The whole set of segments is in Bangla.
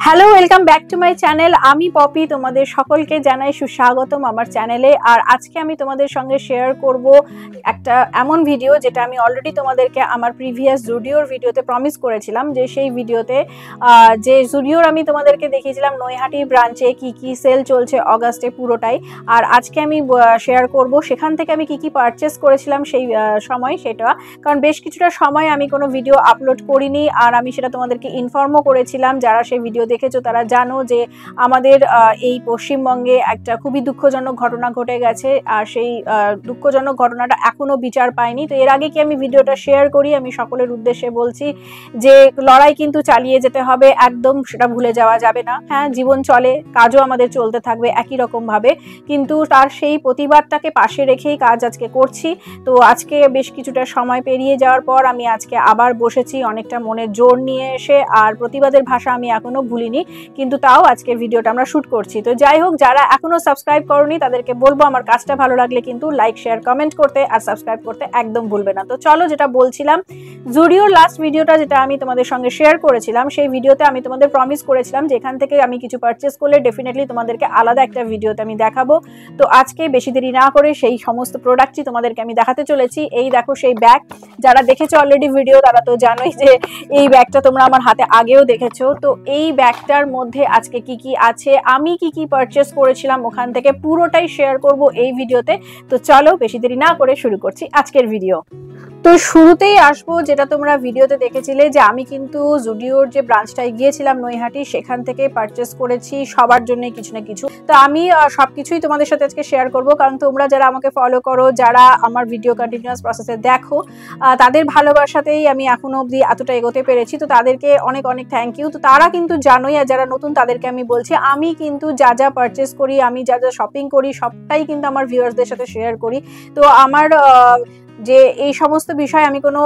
Hello, welcome back to my channel. আমি পপি, তোমাদের সকলকে জানাই সুস্বাগতম আমার চ্যানেলে। আর আজকে আমি তোমাদের সঙ্গে শেয়ার করব একটা এমন ভিডিও যেটা আমি অলরেডি তোমাদেরকে আমার প্রিভিয়াস জুডিওর ভিডিওতে প্রমিস করেছিলাম, যে সেই ভিডিওতে যে জুডিওর আমি তোমাদেরকে দেখিয়েছিলাম নৈহাটি ব্রাঞ্চে কি কি সেল চলছে অগাস্টে পুরোটাই। আর আজকে আমি শেয়ার করব সেখান থেকে আমি কি কি পারচেস করেছিলাম সেই সময় সেটা, কারণ বেশ কিছুটা সময় আমি কোনো ভিডিও আপলোড করিনি। আর আমি সেটা তোমাদেরকে ইনফর্মও করেছিলাম, যারা সেই ভিডিও দেখেছো তারা জানো যে আমাদের এই পশ্চিমবঙ্গে একটা খুবই দুঃখজনক ঘটনা ঘটে গেছে। আর সেই দুঃখজনক ঘটনাটা এখনো বিচার পায়নি। তো এর আগে কি আমি ভিডিওটা শেয়ার করি, আমি সকলের উদ্দেশ্যে বলছি যে লড়াই কিন্তু চালিয়ে যেতে হবে, একদম সেটা ভুলে যাওয়া যাবে না। হ্যাঁ, জীবন চলে, কাজও আমাদের চলতে থাকবে একই রকম ভাবে, কিন্তু তার সেই প্রতিবাদটাকে পাশে রেখেই কাজ আজকে করছি। তো আজকে বেশ কিছুটা সময় পেরিয়ে যাওয়ার পর আমি আজকে আবার বসেছি অনেকটা মনের জোর নিয়ে এসে। আর প্রতিবাদের ভাষা আমি এখনো ভুলিনি, কিন্তু তাও আজকের ভিডিওটা আমরা শুট করছি। তো যাই হোক, যারা এখনো সাবস্ক্রাইব করোনি তাদেরকে বলবো আমার কাজটা ভালো লাগলে কিন্তু লাইক শেয়ার কমেন্ট করতে আর সাবস্ক্রাইব করতে একদম ভুলবে না। তো চলো, যেটা বলছিলাম, জুডিওর লাস্ট ভিডিওটা যেটা আমি তোমাদের সঙ্গে শেয়ার করেছিলাম, সেই ভিডিওতে আমি তোমাদের প্রমিস করেছিলাম যে এখান থেকে আমি কিছু পারচেস করলে ডেফিনেটলি তোমাদেরকে আলাদা একটা ভিডিওতে আমি দেখাবো। তো আজকে বেশি দেরি না করে সেই সমস্ত প্রোডাক্টই তোমাদেরকে আমি দেখাতে চলেছি। এই দেখো সেই ব্যাগ, যারা দেখেছো অলরেডি ভিডিও তারা তো জানোই যে এই ব্যাগটা তোমরা আমার হাতে আগেও দেখেছো। তো এই ব্যাগটার মধ্যে আজকে কি কি আছে, আমি কি কি পারচেস করেছিলাম ওখান থেকে, পুরোটাই শেয়ার করব এই ভিডিওতে। তো চলো বেশি দেরি না করে শুরু করছি আজকের ভিডিও। তো শুরুতেই আসবো, যেটা তোমরা ভিডিওতে দেখেছিলে যে আমি কিন্তু জুডিওর যে ব্রাঞ্চটায় গিয়েছিলাম নৈহাটি, সেখান থেকে পারচেস করেছি সবার জন্য কিছু না কিছু। তো আমি সবকিছুই তোমাদের সাথে আজকে শেয়ার করব, কারণ তোমরা যারা আমাকে ফলো করো, যারা আমার ভিডিও কন্টিনিউয়াস প্রসেসে দেখো, তাদের ভালোবাসাতেই আমি এখনো অবধি এতটা এগোতে পেরেছি। তো তাদেরকে অনেক অনেক থ্যাংক ইউ। তো তারা কিন্তু জানোই, আর যারা নতুন তাদেরকে আমি বলছি, আমি কিন্তু যা যা পারচেস করি, আমি যা যা শপিং করি, সবটাই কিন্তু আমার ভিউয়ার্সদের সাথে শেয়ার করি। তো আমার যে এই সমস্ত বিষয় আমি কোনো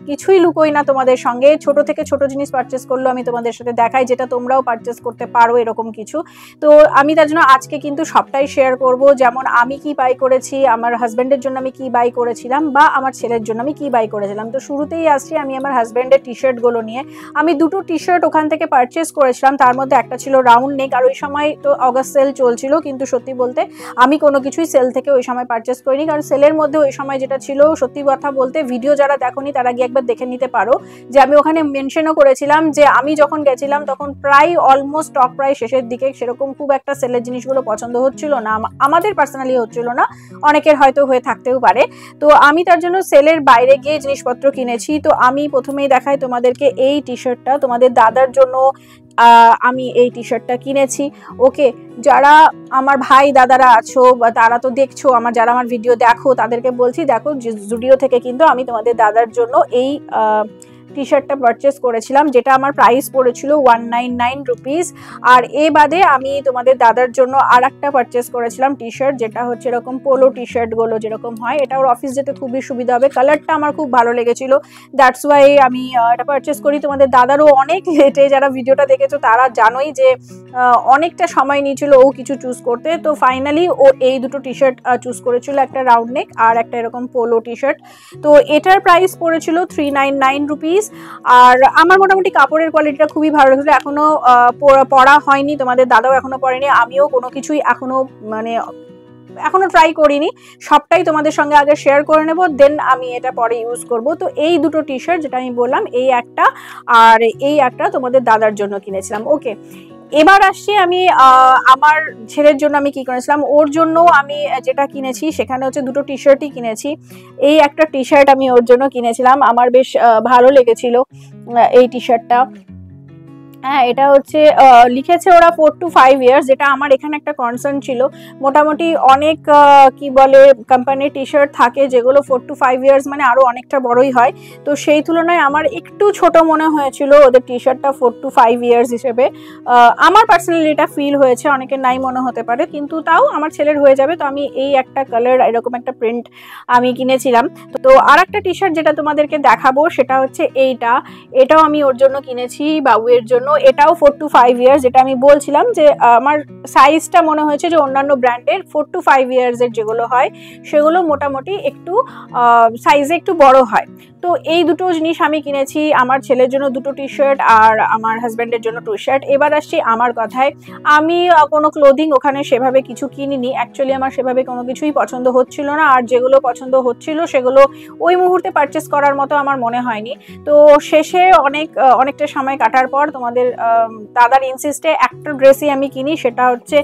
কিছুই লুকোই না তোমাদের সঙ্গে। ছোট থেকে ছোট জিনিস পারচেস করলেও আমি তোমাদের সাথে দেখাই, যেটা তোমরাও পারচেস করতে পারো এরকম কিছু। তো আমি তার জন্য আজকে কিন্তু সবটাই শেয়ার করব, যেমন আমি কি বাই করেছি, আমার হাজব্যান্ডের জন্য আমি কি বাই করেছিলাম, বা আমার ছেলের জন্য আমি কি বাই করেছিলাম। তো শুরুতেই আসছি আমি আমার হাজব্যান্ডের টি শার্টগুলো নিয়ে। আমি দুটো টি শার্ট ওখান থেকে পারচেস করেছিলাম, তার মধ্যে একটা ছিল রাউন্ড নেক। আর ওই সময় তো অগাস্ট সেল চলছিল, কিন্তু সত্যি বলতে আমি কোনো কিছুই সেল থেকে ওই সময় পারচেস করিনি, কারণ সেলের মধ্যে ওই সময় যেটা ছিল, সত্যি কথা বলতে, ভিডিও যারা দেখোনি তারা গিয়ে একবার দেখে নিতে পারো, যে আমি ওখানে মেনশনও করেছিলাম যে আমি যখন গেছিলাম তখন প্রায় অলমোস্ট স্টক প্রায় শেষের দিকে, সেরকম খুব একটা সেলের জিনিসগুলো পছন্দ হচ্ছিল না, আমাদের পার্সোনালি হচ্ছিল না, অনেকের হয়তো হয়ে থাকতেও পারে। তো আমি তার জন্য সেলের বাইরে গিয়ে জিনিসপত্র কিনেছি। তো আমি প্রথমেই দেখাই তোমাদেরকে এই টি শার্টটা, তোমাদের দাদার জন্য আমি এই টি শার্টটা কিনেছি। ওকে, যারা আমার ভাই দাদারা আছো বা তারা তো দেখছো, যারা আমার ভিডিও দেখো তাদেরকে বলছি, দেখো জুডিও থেকে কিন্তু আমি তোমাদের দাদার জন্য এই টি শার্টটা পারচেস করেছিলাম, যেটা আমার প্রাইস পড়েছিল 199 রুপিস। আর এ বাদে আমি তোমাদের দাদার জন্য আর একটা পারচেস করেছিলাম টি শার্ট, যেটা হচ্ছে এরকম পোলো টি শার্টগুলো যেরকম হয়, এটা ওর অফিস যেতে খুবই সুবিধা হবে। কালারটা আমার খুব ভালো লেগেছিল, দ্যাটস ওয়াই আমি এটা পারচেস করি। তোমাদের দাদারও অনেক লেটে, যারা ভিডিওটা দেখেছো তারা জানোই যে অনেকটা সময় নিয়েছিল ও কিছু চুজ করতে। তো ফাইনালি ও এই দুটো টি শার্ট চুজ করেছিল, একটা রাউন্ড নেক আর একটা এরকম পোলো টি শার্ট। তো এটার প্রাইস পড়েছিল 399 রুপিস। আর আমার মোটামুটি কাপড়ের কোয়ালিটিটা খুবই ভালো লাগছিল। এখনো পরা হয়নি, তোমাদের দাদাও এখনো পরেনি, আমিও কোনো কিছুই এখনো ট্রাই করিনি। সবটাই তোমাদের সঙ্গে আগে শেয়ার করে নেব, দেন আমি এটা পরে ইউজ করব। তো এই দুটো টি শার্ট যেটা আমি বললাম, এই একটা আর এই একটা তোমাদের দাদার জন্য কিনেছিলাম। ওকে, এবার আসছি আমি আমার ছেলের জন্য আমি কি করেছিলাম। ওর জন্য আমি যেটা কিনেছি সেখানে হচ্ছে দুটো টি শার্টই কিনেছি। এই একটা টি শার্ট আমি ওর জন্য কিনেছিলাম, আমার বেশ ভালো লেগেছিল এই টি শার্টটা। হ্যাঁ, এটা হচ্ছে লিখেছে ওরা 4 to 5 ইয়ার্স, যেটা আমার এখানে একটা কনসার্ন ছিল। মোটামুটি অনেক কি বলে কোম্পানির টি শার্ট থাকে যেগুলো 4 to 5 ইয়ার্স মানে আরও অনেকটা বড়ই হয়। তো সেই তুলনায় আমার একটু ছোট মনে হয়েছিল ওদের টি শার্টটা 4 to 5 ইয়ার্স হিসেবে। আমার পার্সোনালি এটা ফিল হয়েছে, অনেকের নাই মনে হতে পারে, কিন্তু তাও আমার ছেলের হয়ে যাবে। তো আমি এই একটা কালার, এরকম একটা প্রিন্ট আমি কিনেছিলাম। তো আর একটা টি শার্ট যেটা তোমাদেরকে দেখাবো সেটা হচ্ছে এটাও আমি ওর জন্য কিনেছি, বাবুয়ের জন্য। এটাও 4 to 5 ইয়ার্স, যেটা আমি বলছিলাম যে আমার সাইজটা মনে হয়েছে যে অন্যান্য ব্র্যান্ডের 4 to 5 ইয়ার্সের যেগুলো হয় সেগুলো মোটামুটি একটু সাইজে একটু বড় হয়। তো এই দুটো জিনিস আমি কিনেছি, আমার ছেলের জন্য দুটো টি শার্ট আর আমার হাজব্যান্ডের জন্য 2 শার্ট। এবার আসছি আমার কথায়, আমি কোনো ক্লোদিং ওখানে সেভাবে কিছু কিনিনি। অ্যাকচুয়ালি আমার সেভাবে কোনো কিছুই পছন্দ হচ্ছিল না, আর যেগুলো পছন্দ হচ্ছিল সেগুলো ওই মুহূর্তে পারচেস করার মতো আমার মনে হয়নি। তো শেষে অনেকটা সময় কাটার পর তোমাদের দাদার ইনসিস্টে একটা ড্রেসই আমি কিনি, সেটা হচ্ছে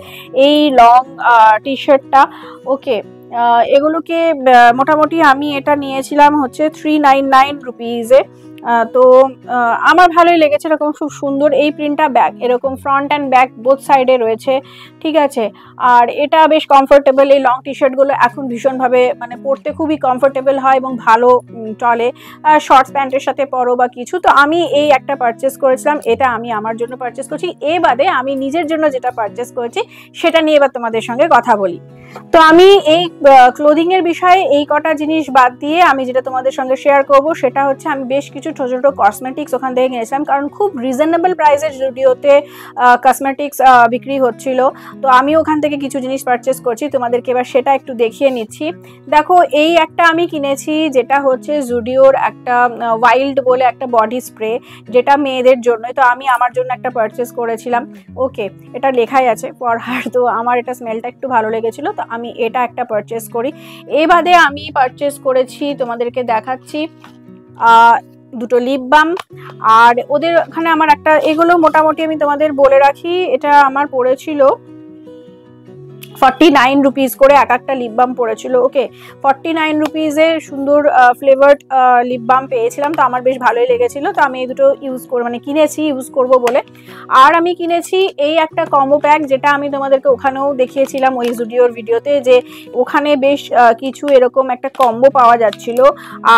এই লং টি শার্টটা। ওকে, এগুলোকে মোটামুটি আমি এটা নিয়েছিলাম হচ্ছে 399 রুপিজে। তো আমার ভালোই লেগেছে, এরকম খুব সুন্দর এই প্রিন্টটা, ব্যাক এরকম ফ্রন্ট অ্যান্ড ব্যাক বোথ সাইডে রয়েছে, ঠিক আছে। আর এটা বেশ কমফোর্টেবল, এই লং টি শার্টগুলো এখন ভীষণভাবে মানে পরতে খুবই কমফোর্টেবল হয় এবং ভালো চলে, শর্টস প্যান্টের সাথে পরো বা কিছু। তো আমি এই একটা পারচেস করেছিলাম, এটা আমি আমার জন্য পারচেস করছি। এ বাদে আমি নিজের জন্য যেটা পারচেস করেছি সেটা নিয়ে এবার তোমাদের সঙ্গে কথা বলি। তো আমি এই ক্লোদিং এর বিষয়ে এই কটা জিনিস বাদ দিয়ে আমি যেটা তোমাদের সঙ্গে শেয়ার করব সেটা হচ্ছে আমি বেশ কিছু ছোট ছোট কসমেটিক্স ওখান থেকে কিনেছিলাম, কারণ খুব রিজনেবল প্রাইসের জুডিওতে কসমেটিক্স বিক্রি হচ্ছিল। তো আমি ওখান থেকে কিছু জিনিস পারচেস করছি, তোমাদেরকে এবার সেটা একটু দেখিয়ে নিচ্ছি। দেখো, এই একটা আমি কিনেছি, যেটা হচ্ছে জুডিওর একটা ওয়াইল্ড বলে একটা বডি স্প্রে, যেটা মেয়েদের জন্য। তো আমি আমার জন্য একটা পারচেস করেছিলাম। ওকে, এটা লেখাই আছে পরহার, তো আমার এটা স্মেলটা একটু ভালো লেগেছিল, তো আমি এটা একটা পারচেস করি। এ বাদে আমি পারচেস করেছি, তোমাদেরকে দেখাচ্ছি, দুটো লিপ বাম। আর ওদের ওখানে আমার একটা, এগুলো মোটামুটি আমি তোমাদের বলে রাখি, এটা আমার পড়েছিল 49 রুপিস করে এক একটা লিপ বাম পড়েছিল। ওকে, 49 রুপিসে সুন্দর ফ্লেভার্ড লিপ বাম পেয়েছিলাম, তো আমার বেশ ভালোই লেগেছিল। তো আমি এই দুটো ইউজ করে মানে কিনেছি ইউজ করব বলে। আর আমি কিনেছি এই একটা কম্বো প্যাক, যেটা আমি তোমাদেরকে ওখানেও দেখিয়েছিলাম ওই জুডিওর ভিডিওতে, যে ওখানে বেশ কিছু এরকম একটা কম্বো পাওয়া যাচ্ছিল।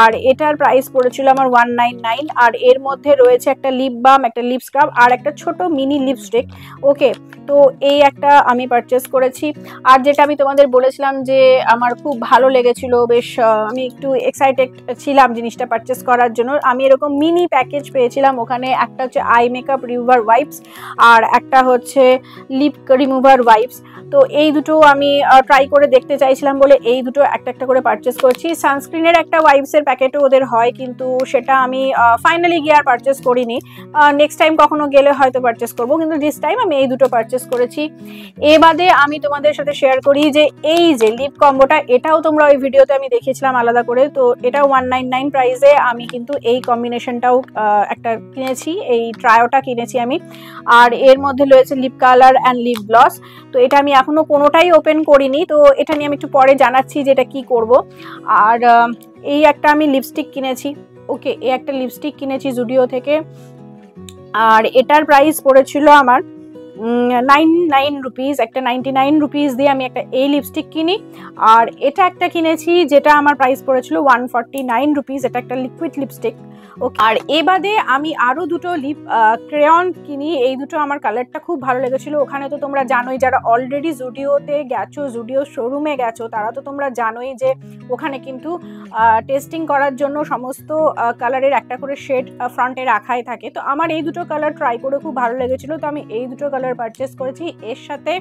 আর এটার প্রাইস পড়েছিল আমার 199। আর এর মধ্যে রয়েছে একটা লিপ বাম, একটা লিপ স্ক্রাব আর একটা ছোট মিনি লিপস্টিক। ওকে, তো এই একটা আমি পারচেস করেছি। আর যেটা আমি তোমাদের বলেছিলাম যে আমার খুব ভালো লেগেছিল, বেশ আমি একটু এক্সাইটেড ছিলাম জিনিসটা পারচেস করার জন্য, আমি এরকম মিনি প্যাকেজ পেয়েছিলাম ওখানে। একটা হচ্ছে আই মেকআপ রিমুভার ওয়াইপস আর একটা হচ্ছে লিপ রিমুভার ওয়াইপস। তো এই দুটো আমি ট্রাই করে দেখতে চাইছিলাম বলে এই দুটো একটা একটা করে পারচেস করছি। সানস্ক্রিনের একটা ওয়াইপসের প্যাকেটও ওদের হয়, কিন্তু সেটা আমি ফাইনালি গিয়ে আর পারচেস করিনি। নেক্সট টাইম কখনো গেলে হয়তো পারচেস করবো, কিন্তু দিস টাইম আমি এই দুটো পারচেস করেছি। এ বাদে আমি তোমাদের সাথে শেয়ার করি যে এই যে লিপ কম্বোটা, এটাও তোমরা ওই ভিডিওতে আমি দেখিয়েছিলাম আলাদা করে। তো এটা 199 প্রাইসে আমি কিন্তু এই কম্বিনেশনটাও একটা কিনেছি, এই ট্রায়োটা কিনেছি আমি। আর এর মধ্যে রয়েছে lip colour and lip gloss. তো এটা আমি এখনো কোনোটাই ওপেন করিনি, তো এটা নিয়ে আমি একটু পরে জানাচ্ছি যে এটা কি করব। আর এই একটা আমি লিপস্টিক কিনেছি। ওকে, এই একটা লিপস্টিক কিনেছি জুডিও থেকে, আর এটার প্রাইস পড়েছিল আমার 99 রুপিস। একটা 99 রুপিস দিয়ে আমি একটা এই লিপস্টিক কিনি। আর এটা একটা কিনেছি, যেটা আমার প্রাইস পড়েছিল 149 রুপিস। এটা একটা লিকুইড লিপস্টিক। ওকে, আর এ বাদে আমি আরও দুটো লিপ ক্রেয়ন কিনি। এই দুটো আমার কালারটা খুব ভালো লেগেছিলো। ওখানে তো তোমরা জানোই, যারা অলরেডি জুডিওতে গেছো, জুডিও শোরুমে গেছো, তারা তো তোমরা জানোই যে ওখানে কিন্তু টেস্টিং করার জন্য সমস্ত কালারের একটা করে শেড ফ্রন্টে রাখাই থাকে। তো আমার এই দুটো কালার ট্রাই করে খুব ভালো লেগেছিলো, তো আমি এই দুটো কালার পারচেস করেছি। এর সাথে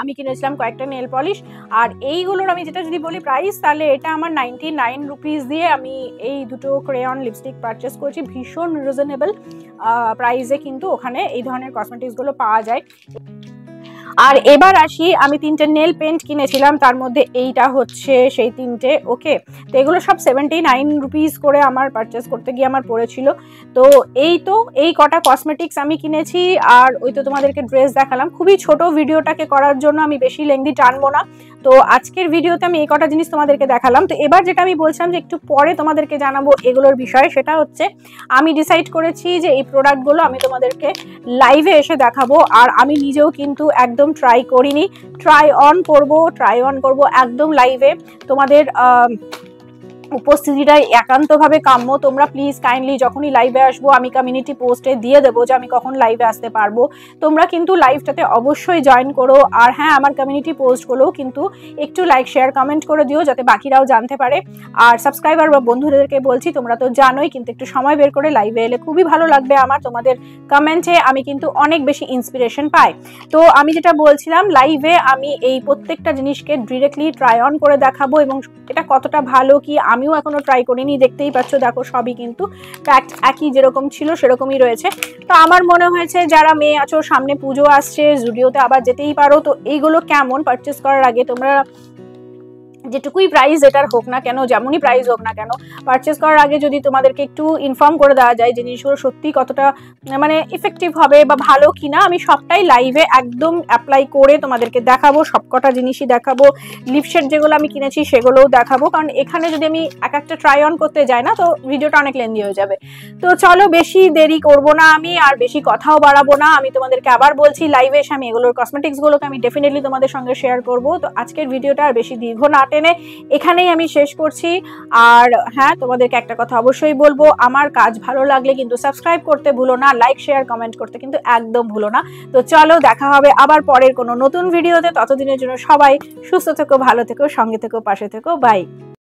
আমি কিনেছিলাম কয়েকটা নেল পলিশ। আর এইগুলোর আমি যেটা যদি বলি প্রাইস, তাহলে এটা আমার 99 রুপিস দিয়ে আমি এই দুটো ক্রেয়ন লিপস্টিক পারচেস করেছি। ভীষণ রিজনেবল প্রাইসে কিন্তু ওখানে এই ধরনের কসমেটিক্সগুলো পাওয়া যায়। আর এবার আসি, আমি তিনটে নেল পেন্ট কিনেছিলাম, তার মধ্যে এইটা হচ্ছে সেই তিনটে। ওকে, তো এগুলো সব 79 রুপিস করে আমার পারচেস করতে গিয়ে আমার পড়েছিল। তো এই কটা কসমেটিক্স আমি কিনেছি। আর ওই তো তোমাদেরকে ড্রেস দেখালাম। খুবই ছোট ভিডিওটাকে করার জন্য আমি বেশি লেংদি টানবো না। তো আজকের ভিডিওতে আমি এই কটা জিনিস তোমাদেরকে দেখালাম। তো এবার যেটা আমি বলছিলাম যে একটু পরে তোমাদেরকে জানাবো এগুলোর বিষয়ে, সেটা হচ্ছে আমি ডিসাইড করেছি যে এই প্রোডাক্টগুলো আমি তোমাদেরকে লাইভে এসে দেখাবো। আর আমি নিজেও কিন্তু একদম ট্রাই করিনি, ট্রাই অন করব একদম লাইভে। তোমাদের উপস্থিতিটাই একান্তভাবে কাম্য। তোমরা প্লিজ কাইন্ডলি যখনই লাইভে আসবো আমি কমিউনিটি পোস্টে দিয়ে দেবো যে আমি কখন লাইভে আসতে পারবো, তোমরা কিন্তু লাইভটাতে অবশ্যই জয়েন করো। আর হ্যাঁ, আমার কমিউনিটি পোস্টগুলোও কিন্তু একটু লাইক শেয়ার কমেন্ট করে দিও যাতে বাকিরাও জানতে পারে। আর সাবস্ক্রাইবার বা বন্ধুদেরকে বলছি, তোমরা তো জানোই, কিন্তু একটু সময় বের করে লাইভে এলে খুবই ভালো লাগবে আমার। তোমাদের কমেন্টে আমি কিন্তু অনেক বেশি ইন্সপিরেশন পাই। তো আমি যেটা বলছিলাম, লাইভে আমি এই প্রত্যেকটা জিনিসকে ডিরেক্টলি ট্রাই অন করে দেখাবো এবং এটা কতটা ভালো কি আমিও এখনো ট্রাই করিনি। দেখতেই পাচ্ছ, দেখো সবই কিন্তু প্যাকড একই যেরকম ছিল সেরকমই রয়েছে। তো আমার মনে হয়েছে যারা মেয়ে আছো, সামনে পুজো আসছে, জুডিওতে আবার যেতেই পারো, তো এইগুলো কেমন পারচেস করার আগে তোমরা যেটুকুই প্রাইস এটার হোক না কেন, যেমনই প্রাইস হোক না কেন, পারচেস করার আগে যদি তোমাদেরকে একটু ইনফর্ম করে দেওয়া যায় জিনিসগুলো সত্যি কতটা মানে ইফেক্টিভ হবে বা ভালো কিনা, আমি সবটাই লাইভে একদম অ্যাপ্লাই করে তোমাদেরকে দেখাবো। সবকটা জিনিসই দেখাবো, লিপশেড যেগুলো আমি কিনেছি সেগুলোও দেখাবো, কারণ এখানে যদি আমি এক একটা ট্রাই অন করতে যাই না তো ভিডিওটা অনেক লেন্দি হয়ে যাবে। তো চলো বেশি দেরি করবো না আমি, আর বেশি কথাও বাড়াবো না। আমি তোমাদেরকে আবার বলছি, লাইভে এসে আমি এগুলোর কসমেটিক্সগুলোকে আমি ডেফিনেটলি তোমাদের সঙ্গে শেয়ার করবো। তো আজকের ভিডিওটা আর বেশি দীর্ঘ না টেনে এখানেই আমি শেষ করছি। আর হ্যাঁ, তোমাদেরকে একটা কথা অবশ্যই বলবো, আমার কাজ ভালো লাগলে কিন্তু সাবস্ক্রাইব করতে ভুলো না, লাইক শেয়ার কমেন্ট করতে কিন্তু একদম ভুলো না। তো চলো দেখা হবে আবার পরের কোনো নতুন ভিডিওতে। ততদিনের জন্য সবাই সুস্থ থেকো, ভালো থেকো, সঙ্গে থেকো, পাশে থেকো। বাই।